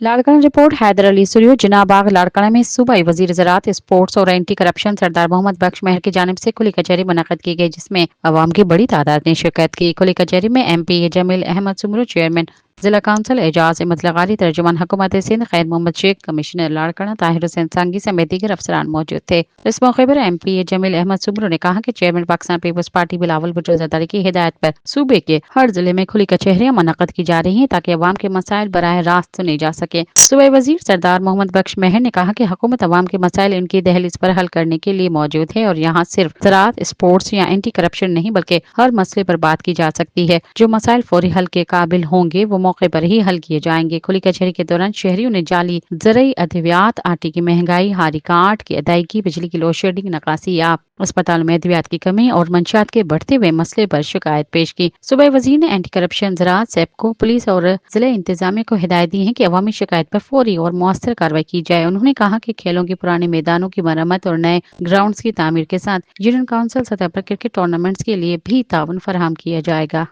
Larkana report Haider Ali सुरियो जिनाबाग लाड़काना में सूबाई वजीर ज़राअत स्पोर्ट्स और एंटी करप्शन सरदार मोहम्मद बख्श महर की जानिब से खुली कचहरी मुनक़द की गई, जिसमें अवाम की बड़ी तादाद ने शिरकत की। खुली कचहरी में MP जमील अहमद सुमरू, चेयरमैन जिला काउंसिल एजाज अहमद लगारी, तर्जुमान हुकूमत सिंध खैर मोहम्मद शेख, कमिश्नर लाड़काना ताहिर हुसैन सांगी समेत दीगर अफसरान मौजूद थे। इस मौके पर MP जमील अहमद सुमरू ने कहा कि chairman Pakistan Peoples Party Bilawal Bhutto Zardari की हिदायत पर सूबे के हर जिले में खुली कचहरियां मुनक़द की जा रही हैं ताकि अवाम के मसाइल बराह रास्त सुने जा सके। सूबाई वजीर सरदार मोहम्मद बख्श महर ने कहा कि हुकूमत अवाम के मसाइल इनकी दहलीज पर हल करने के लिए मौजूद है और यहाँ सिर्फ ज़राअत, स्पोर्ट्स या एंटी करप्शन नहीं बल्कि हर मसले पर बात की जा सकती है। जो मसाइल फौरी हल के काबिल होंगे वो मौके पर ही हल किए जाएंगे। खुली कचहरी के दौरान शहरियों ने जाली ज़रई अद्वियात, आटे की महंगाई, हारी कार्ड की अदायगी, बिजली की लोड शेडिंग, नकासी या अस्पताल में अद्वियात की कमी और मंशियात के बढ़ते हुए मसले पर शिकायत पेश की। सूबाई वजीर ने एंटी करप्शन, ज़राअत, सेप्को, पुलिस और जिला इंतजामिया को हिदायत दी है कि अवामी शिकायत पर फौरी और मौसर कार्रवाई की जाए। उन्होंने कहा कि खेलों के पुराने मैदानों की मरम्मत और नए ग्राउंड्स की तामीर के साथ यूनियन काउंसिल सतह पर क्रिकेट टूर्नामेंट्स के लिए भी ताउन फराहम किया जाएगा।